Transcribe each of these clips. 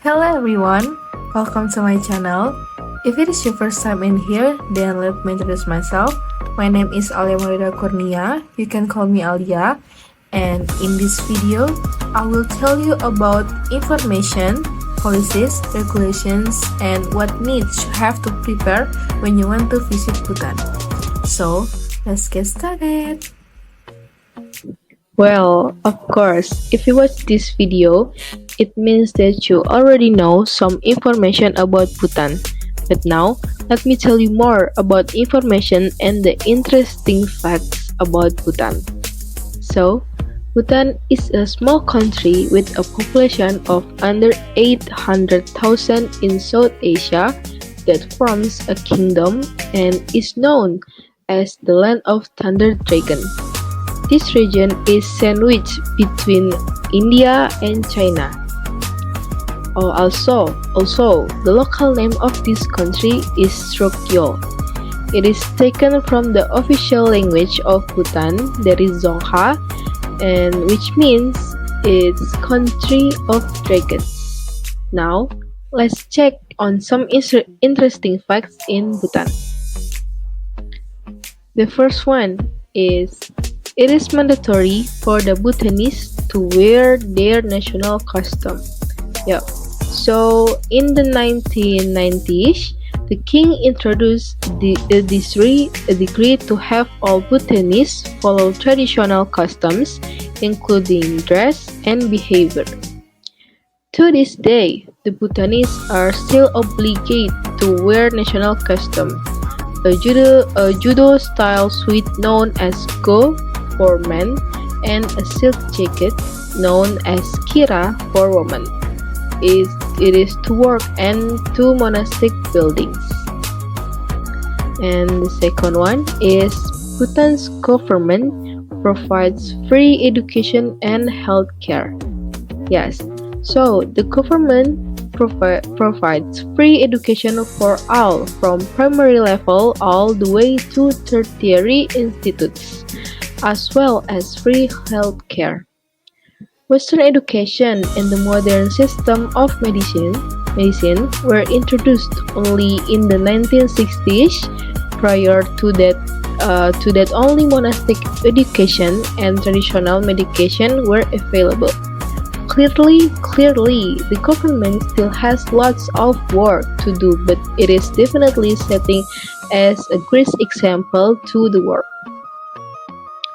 Hello everyone, welcome to my channel. If it is your first time in here, then let me introduce myself. My name is Aliya Maulida Kurnia, you can call me Aliya. And in this video, I will tell you about information, policies, regulations, and what needs you have to prepare when you want to visit Bhutan. So, let's get started. Well, of course, if you watch this video, it means that you already know some information about Bhutan. But now, let me tell you more about information and the interesting facts about Bhutan. So, Bhutan is a small country with a population of under 800,000 in South Asia that forms a kingdom and is known as the Land of Thunder Dragon. This region is sandwiched between India and China. Also, the local name of this country is Trokyo. It is taken from the official language of Bhutan, that is Dzongkha, and which means it's country of dragons. Now, let's check on some interesting facts in Bhutan. The first one is it is mandatory for the Bhutanese to wear their national costume. So in the 1990s, the king introduced a decree to have all Bhutanese follow traditional customs, including dress and behavior. To this day, the Bhutanese are still obligated to wear national costume, a judo-style suit known as go for men, and a silk jacket known as kira for women. It is to work and to monastic buildings. And the second one is Bhutan's government provides free education and health care. Yes, so the government provides free education for all from primary level all the way to tertiary institutes, as well as free health care. Western education and the modern system of medicine were introduced only in the 1960s. Prior to that, only monastic education and traditional medication were available. Clearly, the government still has lots of work to do, but it is definitely setting as a great example to the world.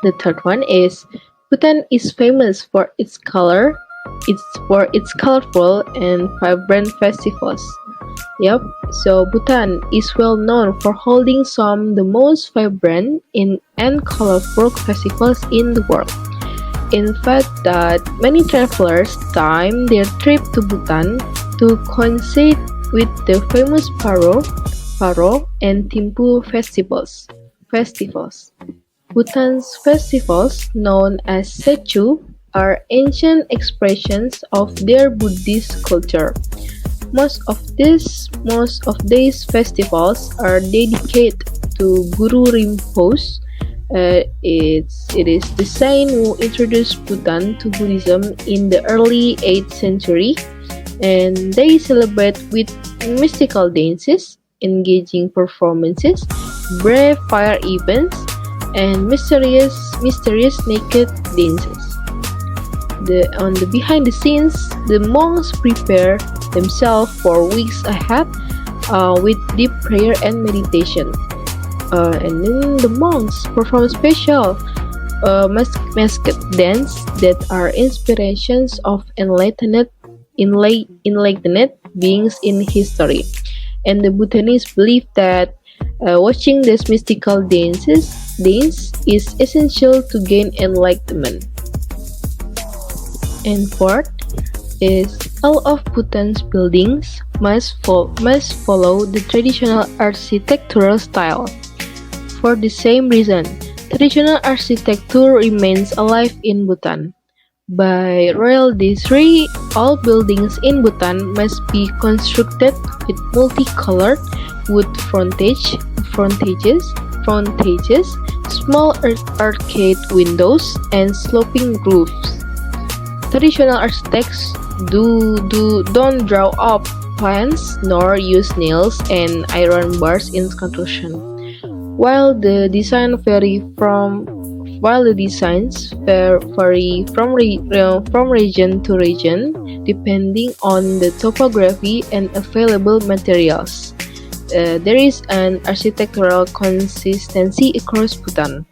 The third one is Bhutan is famous for its colorful and vibrant festivals. So Bhutan is well known for holding some of the most vibrant and colorful festivals in the world. In fact, that many travelers time their trip to Bhutan to coincide with the famous Paro and Thimphu festivals. Bhutan's festivals, known as Sechu, are ancient expressions of their Buddhist culture. Most of these festivals are dedicated to Guru Rinpoche. It is the saint who introduced Bhutan to Buddhism in the early 8th century, and they celebrate with mystical dances, engaging performances, brave fire events, and mysterious naked dances. On the behind the scenes, the monks prepare themselves for weeks ahead with deep prayer and meditation. And then the monks perform special masked dance that are inspirations of enlightened beings in history. And the Bhutanese believe that watching these mystical dance is essential to gain enlightenment. And fourth is all of Bhutan's buildings must follow the traditional architectural style. For the same reason, traditional architecture remains alive in Bhutan. By royal decree, all buildings in Bhutan must be constructed with multicolored wood frontages, small arcade windows, and sloping roofs. Traditional don't draw up plans nor use nails and iron bars in construction. While the designs vary from region to region, depending on the topography and available materials. There is an architectural consistency across Bhutan,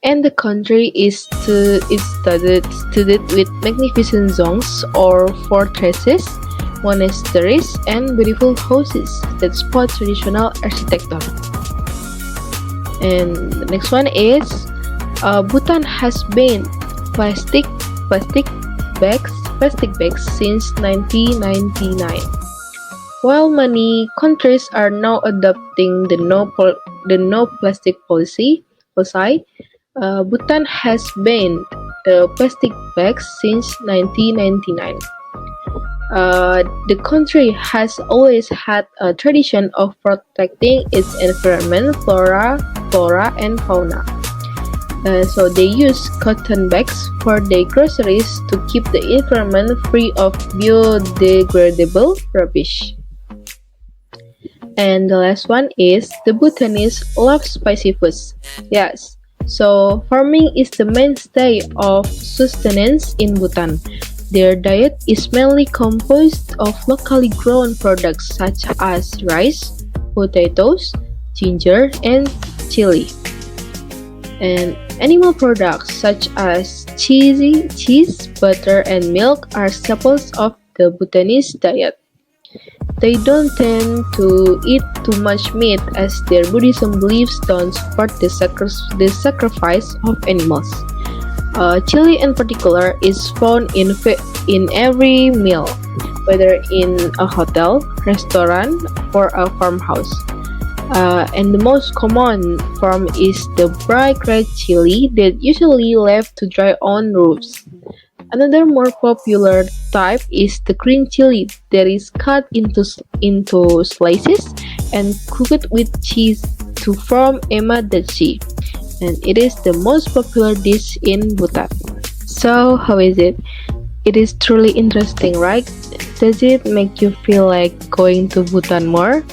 and the country is studded with magnificent zongs or fortresses, monasteries, and beautiful houses that spot traditional architecture. And the next one is Bhutan has banned plastic bags since 1999. While many countries are now adopting the no plastic policy, Bhutan has banned plastic bags since 1999. The country has always had a tradition of protecting its environment, flora, and fauna. So they use cotton bags for their groceries to keep the environment free of biodegradable rubbish. And the last one is the Bhutanese love spicy foods. Yes, so farming is the mainstay of sustenance in Bhutan. Their diet is mainly composed of locally grown products such as rice, potatoes, ginger, and chili. And animal products such as cheese, butter, and milk are staples of the Bhutanese diet. They don't tend to eat too much meat as their Buddhism beliefs don't support the sacrifice of animals. Chili in particular is found in every meal, whether in a hotel, restaurant, or a farmhouse. And the most common form is the bright red chili that usually left to dry on roofs. Another more popular type is the green chili that is cut into slices and cooked with cheese to form emadachi, and it is the most popular dish in Bhutan. So, how is it? It is truly interesting, right? Does it make you feel like going to Bhutan more?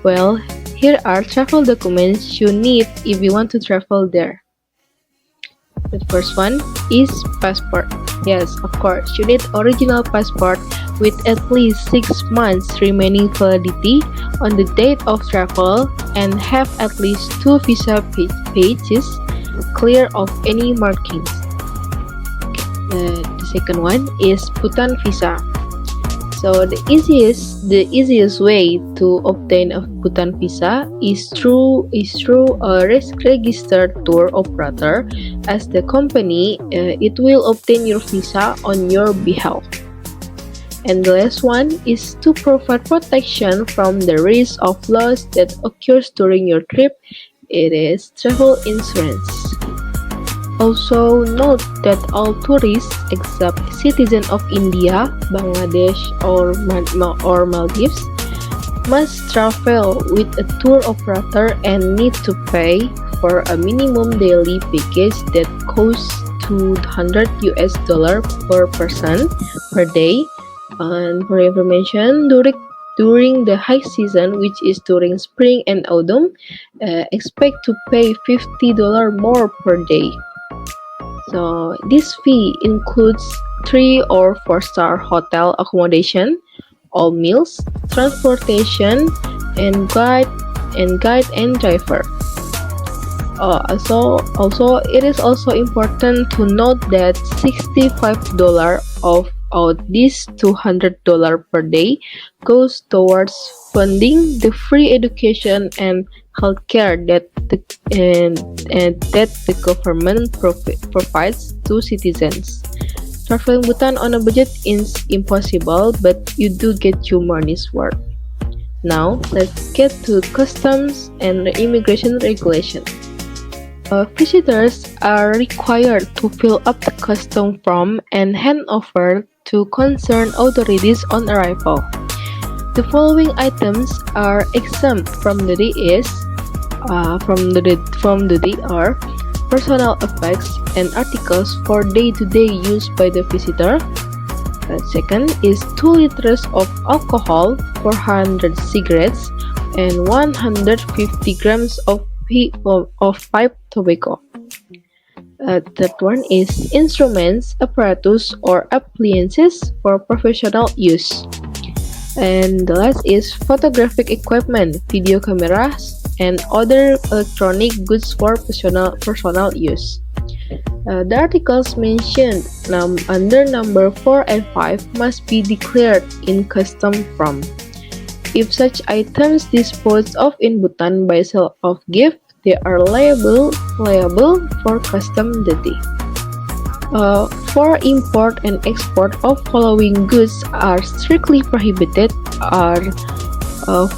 Well, here are travel documents you need if you want to travel there. The first one is passport. Yes, of course, you need original passport with at least 6 months remaining validity on the date of travel and have at least 2 visa pages clear of any markings. The second one is Bhutan visa. So the easiest way to obtain a Bhutan visa is through a registered tour operator, as the company it will obtain your visa on your behalf. And the last one is to provide protection from the risk of loss that occurs during your trip. It is travel insurance. Also note that all tourists except citizens of India, Bangladesh, or Maldives must travel with a tour operator and need to pay for a minimum daily package that costs $200 per person per day. And for information, during the high season, which is during spring and autumn, expect to pay $50 more per day. So this fee includes 3 or 4-star hotel accommodation, all meals, transportation, and guide and driver. Also, it is also important to note that $65 of this $200 per day goes towards funding the free education and healthcare that the government provides to citizens. Traveling Bhutan on a budget is impossible, but you do get your money's worth. Now, let's get to customs and immigration regulation. Visitors are required to fill up the custom form and hand over to concerned authorities on arrival. The following items are exempt from the DS, from the DR, personal effects and articles for day-to-day use by the visitor, Second is 2 liters of alcohol, 400 cigarettes, and 150 grams of pipe tobacco. Third one is instruments, apparatus, or appliances for professional use. And the last is photographic equipment, video cameras, and other electronic goods for personal use. The articles mentioned under number 4 and 5 must be declared in custom from. If such items disposed of in Bhutan by sale of gift, they are liable for custom duty. For import and export of following goods are strictly prohibited are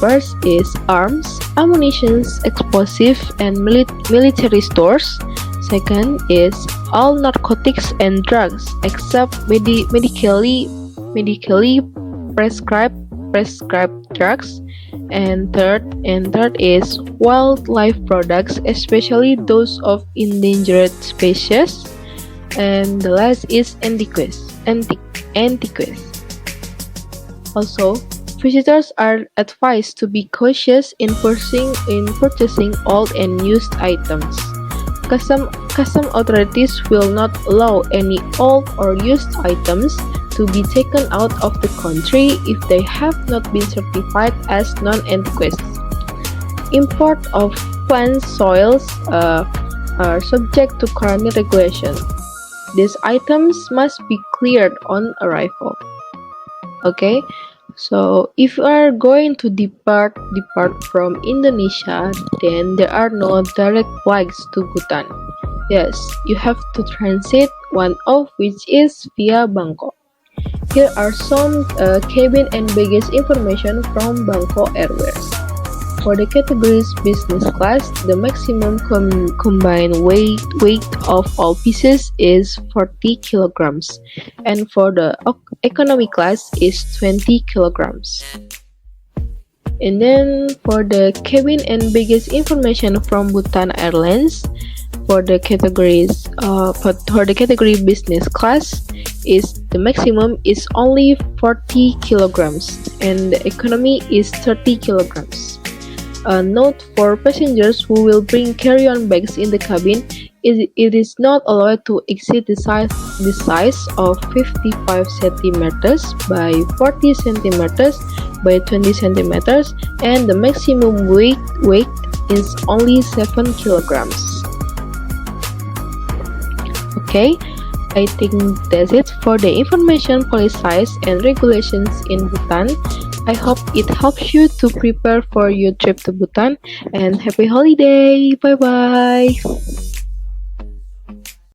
first is arms, ammunition, explosive, and military stores. Second is all narcotics and drugs except medically prescribed drugs. And third is wildlife products, especially those of endangered species. And the last is antiques. Also, visitors are advised to be cautious in purchasing old and used items. Custom authorities will not allow any old or used items to be taken out of the country if they have not been certified as non-antiques. Import of plant soils are subject to current regulation. These items must be cleared on arrival. Okay, so if you are going to depart from Indonesia, then there are no direct flights to Bhutan. Yes, you have to transit, one of which is via Bangkok. Here are some cabin and baggage information from Bangkok Airways. For the categories business class, the maximum combined weight of all pieces is 40 kilograms, and for the economy class is 20 kilograms. And then for the cabin and baggage information from Bhutan Airlines, for the category business class, the maximum is only 40 kilograms, and the economy is 30 kilograms. Note for passengers who will bring carry-on bags in the cabin, it is not allowed to exceed the size of 55 centimeters by 40 centimeters by 20 centimeters, and the maximum weight is only 7 kilograms. Okay, I think that's it for the information, policies, and regulations in Bhutan. I hope it helps you to prepare for your trip to Bhutan, and happy holiday! Bye bye!